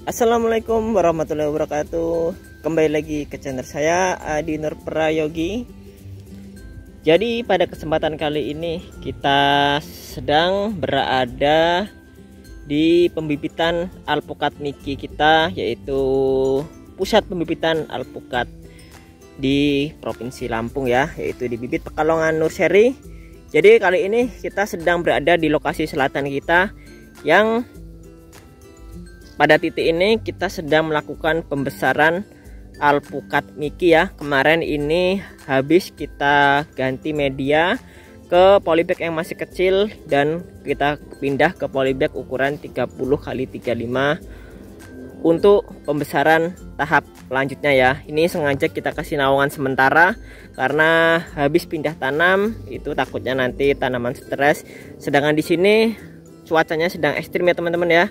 Assalamualaikum warahmatullahi wabarakatuh. Kembali lagi ke channel saya, Adi Nur Prayogi. Jadi pada kesempatan kali ini kita sedang berada di pembibitan alpukat Niki kita, yaitu pusat pembibitan alpukat di Provinsi Lampung ya, yaitu di bibit Pekalongan Nurseri. Jadi kali ini kita sedang berada di lokasi selatan kita, yang pada titik ini kita sedang melakukan pembesaran alpukat Niki ya. Kemarin ini habis kita ganti media ke polybag yang masih kecil dan kita pindah ke polybag ukuran 30x35 untuk pembesaran tahap lanjutnya ya. Ini sengaja kita kasih naungan sementara karena habis pindah tanam itu takutnya nanti tanaman stres. Sedangkan di sini cuacanya sedang ekstrim ya teman-teman ya.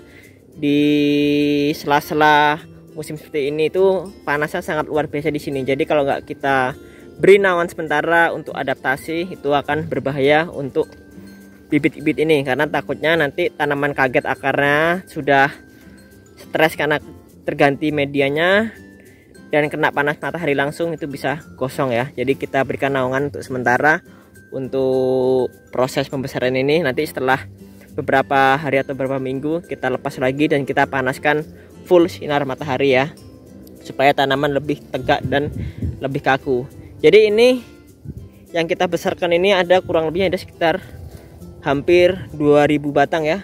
Di sela-sela musim seperti ini itu panasnya sangat luar biasa di sini. Jadi kalau nggak kita beri naungan sementara untuk adaptasi, itu akan berbahaya untuk bibit-bibit ini, karena takutnya nanti tanaman kaget akarnya sudah stres karena terganti medianya dan kena panas matahari langsung, itu bisa gosong ya. Jadi kita berikan naungan untuk sementara untuk proses pembesaran ini. Nanti setelah beberapa hari atau beberapa minggu kita lepas lagi dan kita panaskan full sinar matahari ya, supaya tanaman lebih tegak dan lebih kaku. Jadi ini yang kita besarkan ini ada kurang lebihnya ada sekitar hampir 2000 batang ya.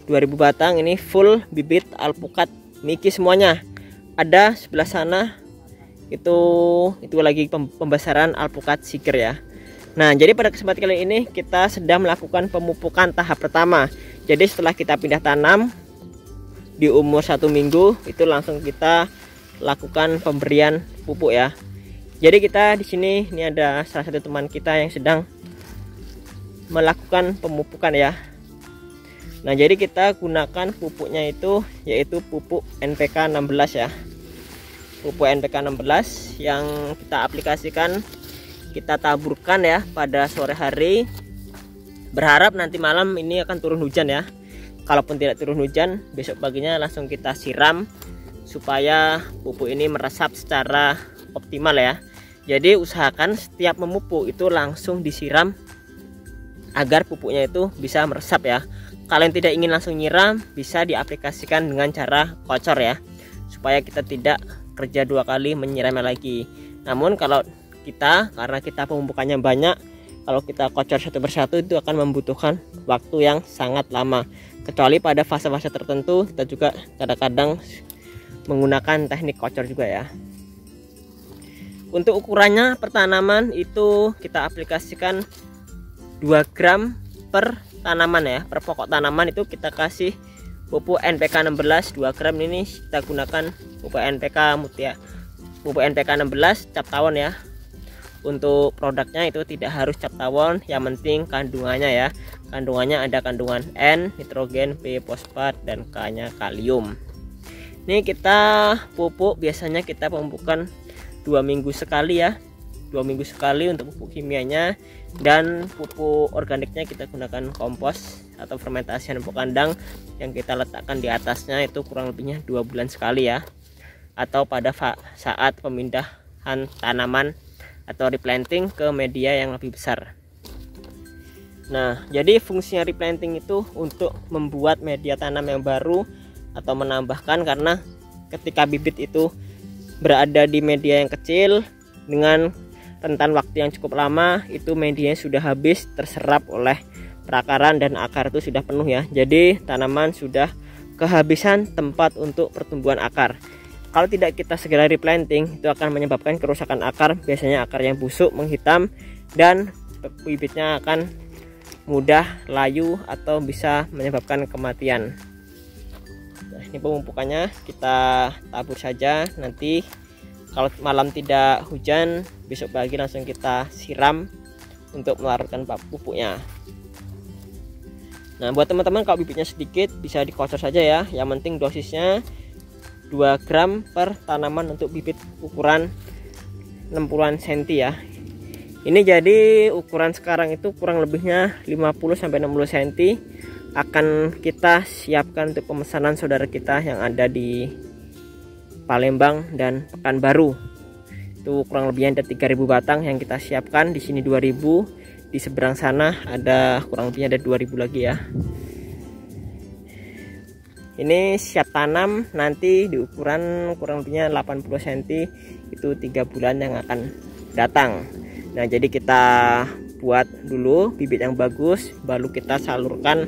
2000 batang ini full bibit alpukat Niki semuanya. Ada sebelah sana itu lagi pembesaran alpukat Siger ya. Nah, jadi pada kesempatan kali ini kita sedang melakukan pemupukan tahap pertama. Jadi setelah kita pindah tanam di umur 1 minggu, itu langsung kita lakukan pemberian pupuk ya. Jadi kita di sini ini ada salah satu teman kita yang sedang melakukan pemupukan ya. Nah, jadi kita gunakan pupuknya itu yaitu pupuk NPK 16 ya. Pupuk NPK 16 yang kita aplikasikan, kita taburkan ya pada sore hari, berharap nanti malam ini akan turun hujan ya. Kalaupun tidak turun hujan, besok paginya langsung kita siram supaya pupuk ini meresap secara optimal ya. Jadi usahakan setiap memupuk itu langsung disiram agar pupuknya itu bisa meresap ya. Kalau yang tidak ingin langsung nyiram, bisa diaplikasikan dengan cara kocor ya, supaya kita tidak kerja 2 kali menyiramnya lagi. Namun kalau karena kita pemupukannya banyak, kalau kita kocor satu persatu itu akan membutuhkan waktu yang sangat lama. Kecuali pada fase-fase tertentu kita juga kadang-kadang menggunakan teknik kocor juga ya. Untuk ukurannya per tanaman itu kita aplikasikan 2 gram per tanaman ya. Per pokok tanaman itu kita kasih pupuk NPK 16 2 gram. Ini kita gunakan pupuk NPK Mutia, pupuk NPK 16 cap tawon ya. Untuk produknya itu tidak harus cap tawon, yang penting kandungannya ya. Kandungannya ada kandungan N, nitrogen, P, fosfat, dan K-nya kalium. Ini kita pupuk biasanya kita pemupukan 2 minggu sekali ya. 2 minggu sekali untuk pupuk kimianya, dan pupuk organiknya kita gunakan kompos atau fermentasi pupuk kandang yang kita letakkan di atasnya itu kurang lebihnya 2 bulan sekali ya. Atau pada saat pemindahan tanaman atau replanting ke media yang lebih besar. Nah, jadi fungsinya replanting itu untuk membuat media tanam yang baru atau menambahkan, karena ketika bibit itu berada di media yang kecil dengan rentan waktu yang cukup lama, itu medianya sudah habis terserap oleh perakaran dan akar itu sudah penuh ya. Jadi tanaman sudah kehabisan tempat untuk pertumbuhan akar. Kalau tidak kita segera replanting, itu akan menyebabkan kerusakan akar. Biasanya akar yang busuk, menghitam, dan bibitnya akan mudah layu atau bisa menyebabkan kematian. Nah, ini pemupukannya kita tabur saja. Nanti kalau malam tidak hujan, besok pagi langsung kita siram untuk melarutkan pupuknya. Nah, buat teman-teman kalau bibitnya sedikit bisa dikocor saja ya. Yang penting dosisnya 2 gram per tanaman untuk bibit ukuran 60-an cm ya. Ini jadi ukuran sekarang itu kurang lebihnya 50-60 cm. Akan kita siapkan untuk pemesanan saudara kita yang ada di Palembang dan Pekanbaru. Itu kurang lebihnya ada 3.000 batang yang kita siapkan. Di sini 2.000, di seberang sana ada kurang lebihnya ada 2.000 lagi ya. Ini siap tanam nanti di ukuran kurang lebihnya 80 cm, itu 3 bulan yang akan datang. Nah, jadi kita buat dulu bibit yang bagus, baru kita salurkan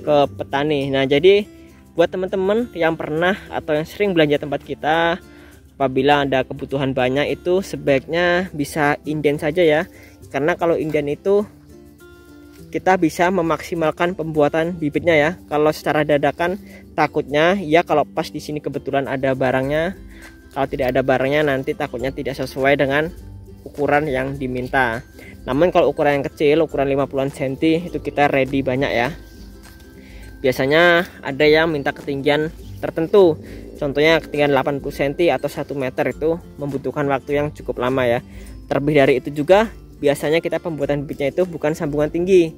ke petani. Nah, jadi buat teman-teman yang pernah atau yang sering belanja tempat kita, apabila ada kebutuhan banyak itu sebaiknya bisa inden saja ya. Karena kalau inden itu kita bisa memaksimalkan pembuatan bibitnya ya. Kalau secara dadakan takutnya ya, kalau pas di sini kebetulan ada barangnya, kalau tidak ada barangnya nanti takutnya tidak sesuai dengan ukuran yang diminta. Namun kalau ukuran yang kecil, ukuran 50-an cm itu kita ready banyak ya. Biasanya ada yang minta ketinggian tertentu, contohnya ketinggian 80 cm atau 1 meter, itu membutuhkan waktu yang cukup lama ya. Terlebih dari itu juga biasanya kita pembuatan bibitnya itu bukan sambungan tinggi,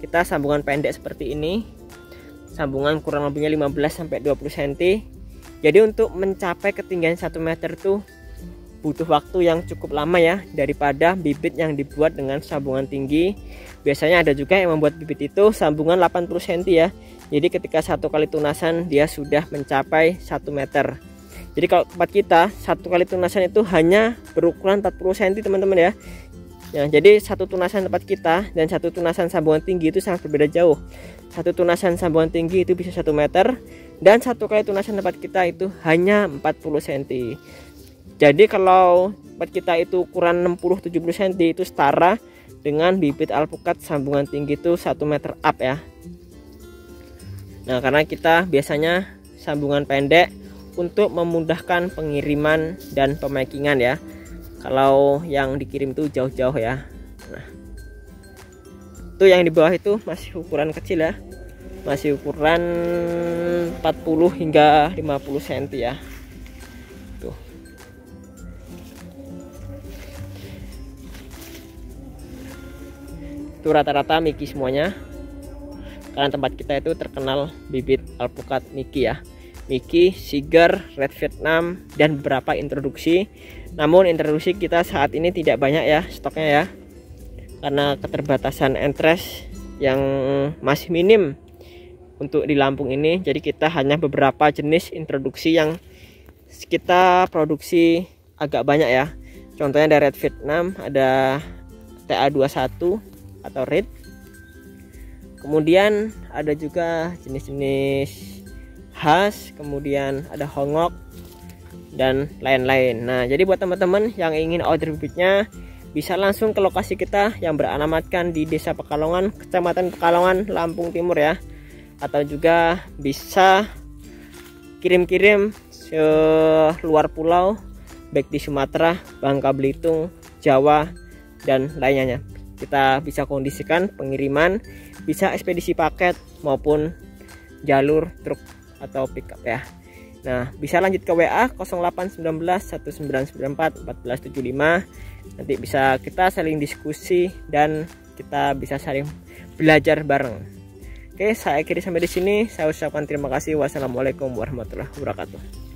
kita sambungan pendek seperti ini, sambungan kurang lebihnya 15-20 cm. Jadi untuk mencapai ketinggian 1 meter itu butuh waktu yang cukup lama ya, daripada bibit yang dibuat dengan sambungan tinggi. Biasanya ada juga yang membuat bibit itu sambungan 80 cm ya. Jadi ketika 1 kali tunasan dia sudah mencapai 1 meter. Jadi kalau tempat kita 1 kali tunasan itu hanya berukuran 40 cm teman-teman ya. Ya, jadi 1 tunasan tempat kita dan 1 tunasan sambungan tinggi itu sangat berbeda jauh. 1 tunasan sambungan tinggi itu bisa 1 meter, dan 1 kali tunasan tempat kita itu hanya 40 cm. Jadi kalau tempat kita itu ukuran 60-70 cm itu setara dengan bibit alpukat sambungan tinggi itu 1 meter up ya. Nah, karena kita biasanya sambungan pendek untuk memudahkan pengiriman dan pemakingan ya. Kalau yang dikirim itu jauh-jauh ya. Nah, itu yang di bawah itu masih ukuran kecil ya, masih ukuran 40 hingga 50 cm ya. Tuh. Itu rata-rata Miki semuanya, karena tempat kita itu terkenal bibit alpukat Miki ya. Miki, Siger, Red Vietnam, dan beberapa introduksi. Namun introduksi kita saat ini tidak banyak ya stoknya ya, karena keterbatasan entres yang masih minim untuk di Lampung ini. Jadi kita hanya beberapa jenis introduksi yang kita produksi agak banyak ya. Contohnya dari Red Vietnam ada TA21 atau Red. Kemudian ada juga jenis-jenis khas, kemudian ada hongok dan lain-lain. Nah, jadi buat teman-teman yang ingin order bibitnya bisa langsung ke lokasi kita yang beralamatkan di Desa Pekalongan, Kecamatan Pekalongan, Lampung Timur ya. Atau juga bisa kirim-kirim ke luar pulau, baik di Sumatera, Bangka Belitung, Jawa, dan lainnya. Kita bisa kondisikan pengiriman, bisa ekspedisi paket maupun jalur truk atau pickup ya. Nah, bisa lanjut ke WA 0819 1994 1475. Nanti bisa kita saling diskusi dan kita bisa saling belajar bareng. Oke, saya akhiri sampai di sini. Saya ucapkan terima kasih. Wassalamualaikum warahmatullahi wabarakatuh.